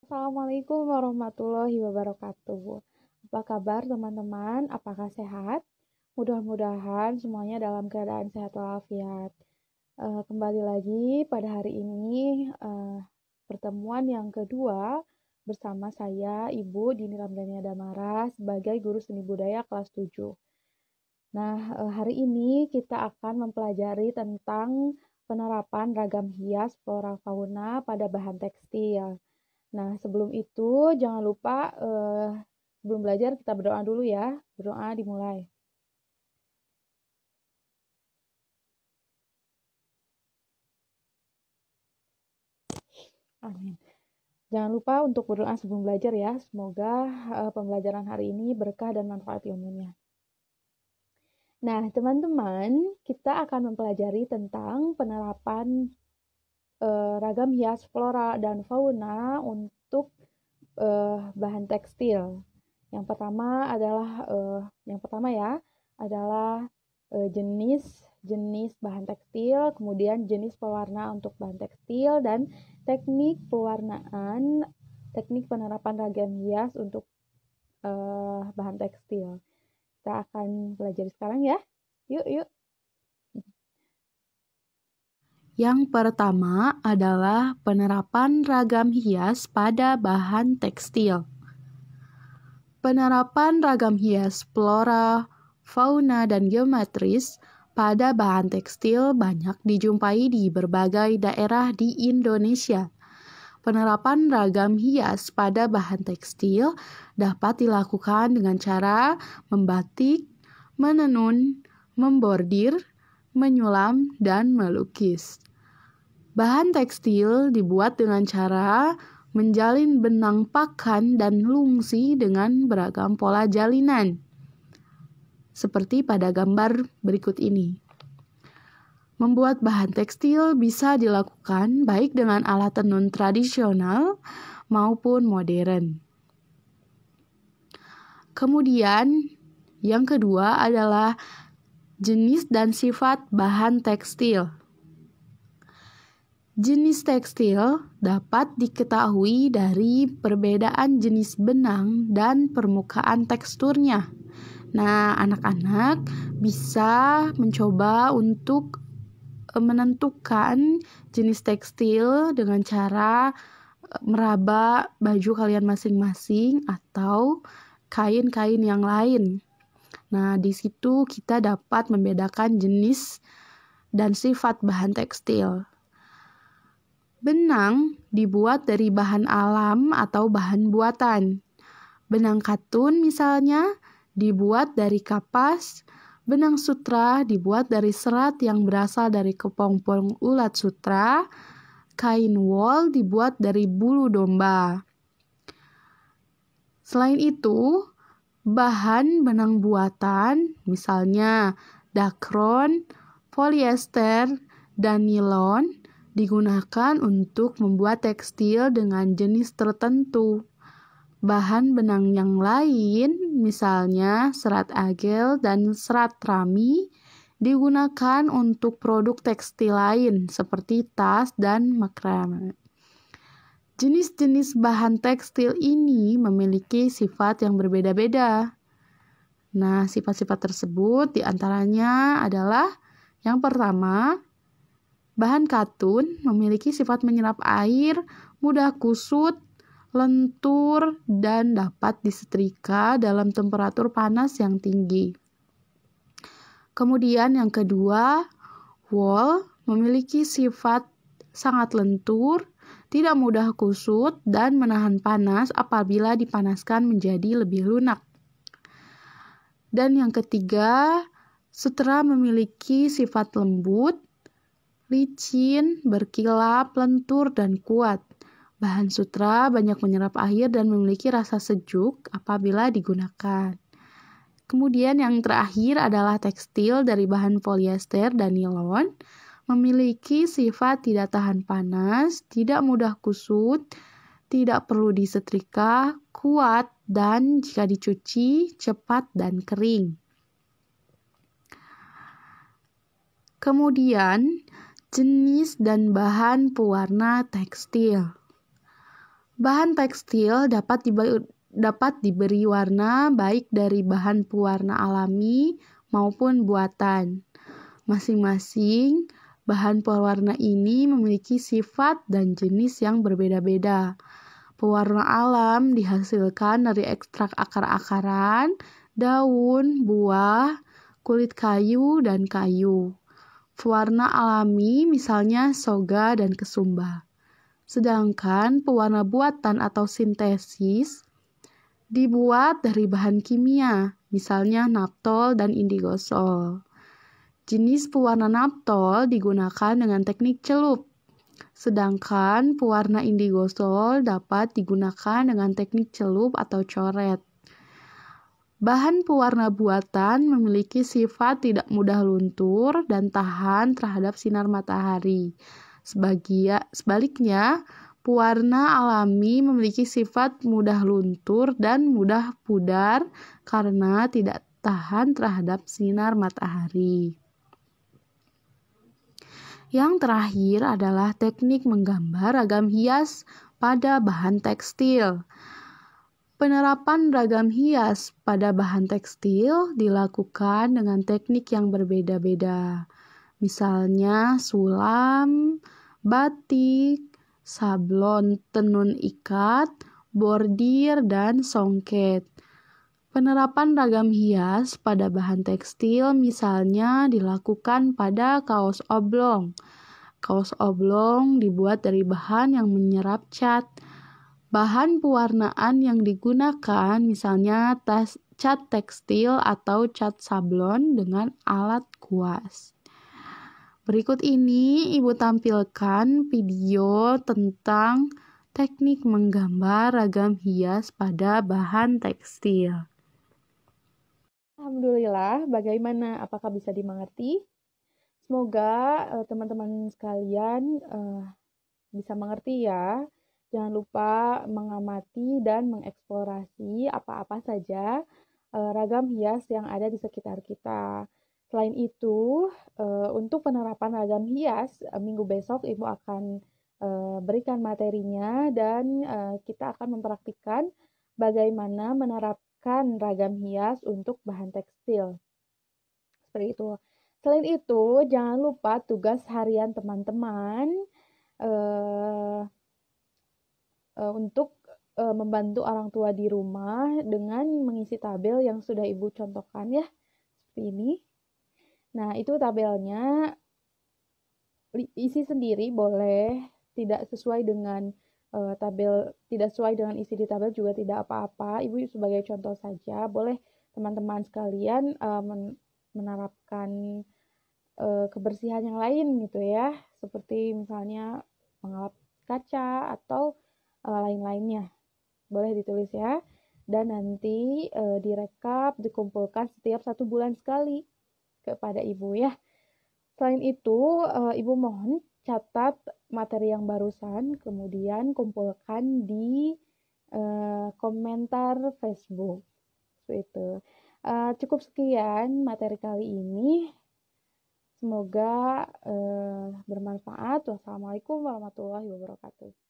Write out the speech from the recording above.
Assalamualaikum warahmatullahi wabarakatuh. Apa kabar teman-teman? Apakah sehat? Mudah-mudahan semuanya dalam keadaan sehat walafiat. Kembali lagi pada hari ini pertemuan yang kedua bersama saya Ibu Dini Ramdhani Damara sebagai guru seni budaya kelas 7. Nah, hari ini kita akan mempelajari tentang penerapan ragam hias flora fauna pada bahan tekstil. Nah, sebelum itu jangan lupa sebelum belajar kita berdoa dulu ya. Berdoa dimulai. Amin. Jangan lupa untuk berdoa sebelum belajar ya. Semoga pembelajaran hari ini berkah dan manfaat ilmunya. Nah, teman-teman, kita akan mempelajari tentang penerapan ragam hias flora dan fauna untuk bahan tekstil. Yang pertama adalah jenis bahan tekstil, kemudian jenis pewarna untuk bahan tekstil, dan teknik penerapan ragam hias untuk bahan tekstil. Kita akan pelajari sekarang ya. Yuk. Yang pertama adalah penerapan ragam hias pada bahan tekstil. Penerapan ragam hias flora, fauna, dan geometris pada bahan tekstil banyak dijumpai di berbagai daerah di Indonesia. Penerapan ragam hias pada bahan tekstil dapat dilakukan dengan cara membatik, menenun, membordir, menyulam, dan melukis. Bahan tekstil dibuat dengan cara menjalin benang pakan dan lungsi dengan beragam pola jalinan, seperti pada gambar berikut ini. Membuat bahan tekstil bisa dilakukan baik dengan alat tenun tradisional maupun modern. Kemudian, yang kedua adalah jenis dan sifat bahan tekstil. Jenis tekstil dapat diketahui dari perbedaan jenis benang dan permukaan teksturnya. Nah, anak-anak bisa mencoba untuk menentukan jenis tekstil dengan cara meraba baju kalian masing-masing atau kain-kain yang lain. Nah, di situ kita dapat membedakan jenis dan sifat bahan tekstil. Benang dibuat dari bahan alam atau bahan buatan. Benang katun misalnya dibuat dari kapas, benang sutra dibuat dari serat yang berasal dari kepompong ulat sutra, kain wol dibuat dari bulu domba. Selain itu, bahan benang buatan misalnya dakron, polyester, dan nilon digunakan untuk membuat tekstil dengan jenis tertentu. Bahan benang yang lain, misalnya serat agel dan serat rami, digunakan untuk produk tekstil lain seperti tas dan makrame. Jenis-jenis bahan tekstil ini memiliki sifat yang berbeda-beda. Nah, sifat-sifat tersebut diantaranya adalah yang pertama, bahan katun memiliki sifat menyerap air, mudah kusut, lentur, dan dapat disetrika dalam temperatur panas yang tinggi. Kemudian yang kedua, wol memiliki sifat sangat lentur, tidak mudah kusut, dan menahan panas apabila dipanaskan menjadi lebih lunak. Dan yang ketiga, sutra memiliki sifat lembut, licin, berkilap, lentur, dan kuat. Bahan sutra banyak menyerap air dan memiliki rasa sejuk apabila digunakan. Kemudian yang terakhir adalah tekstil dari bahan polyester dan nilon, memiliki sifat tidak tahan panas, tidak mudah kusut, tidak perlu disetrika, kuat, dan jika dicuci cepat dan kering. Kemudian, jenis dan bahan pewarna tekstil. Bahan tekstil dapat diberi warna baik dari bahan pewarna alami maupun buatan. Masing-masing bahan pewarna ini memiliki sifat dan jenis yang berbeda-beda. Pewarna alam dihasilkan dari ekstrak akar-akaran, daun, buah, kulit kayu, dan kayu. Pewarna alami misalnya soga dan kesumba. Sedangkan pewarna buatan atau sintesis dibuat dari bahan kimia, misalnya naptol dan indigosol. Jenis pewarna naptol digunakan dengan teknik celup, sedangkan pewarna indigosol dapat digunakan dengan teknik celup atau coret. Bahan pewarna buatan memiliki sifat tidak mudah luntur dan tahan terhadap sinar matahari. Sebaliknya, pewarna alami memiliki sifat mudah luntur dan mudah pudar karena tidak tahan terhadap sinar matahari. Yang terakhir adalah teknik menggambar ragam hias pada bahan tekstil. Penerapan ragam hias pada bahan tekstil dilakukan dengan teknik yang berbeda-beda. Misalnya sulam, batik, sablon tenun ikat, bordir, dan songket. Penerapan ragam hias pada bahan tekstil misalnya dilakukan pada kaos oblong. Kaos oblong dibuat dari bahan yang menyerap cat. Bahan pewarnaan yang digunakan misalnya cat tekstil atau cat sablon dengan alat kuas. Berikut ini Ibu tampilkan video tentang teknik menggambar ragam hias pada bahan tekstil. Alhamdulillah, bagaimana? Apakah bisa dimengerti? Semoga teman-teman sekalian bisa mengerti ya. Jangan lupa mengamati dan mengeksplorasi apa-apa saja ragam hias yang ada di sekitar kita. Selain itu, untuk penerapan ragam hias, minggu besok Ibu akan berikan materinya dan kita akan mempraktikkan bagaimana menerapkan ragam hias untuk bahan tekstil. Seperti itu. Selain itu, jangan lupa tugas harian teman-teman untuk membantu orang tua di rumah dengan mengisi tabel yang sudah Ibu contohkan ya, seperti ini. Nah, itu tabelnya isi sendiri boleh, tidak sesuai dengan tidak sesuai dengan isi di tabel juga tidak apa-apa. Ibu sebagai contoh saja, boleh teman-teman sekalian menerapkan kebersihan yang lain gitu ya, seperti misalnya mengelap kaca atau lain-lainnya. Boleh ditulis ya. Dan nanti direkap, dikumpulkan setiap 1 bulan sekali kepada Ibu ya. Selain itu, Ibu mohon catat materi yang barusan, kemudian kumpulkan di komentar Facebook. Seperti itu. Cukup sekian materi kali ini. Semoga bermanfaat. Wassalamualaikum warahmatullahi wabarakatuh.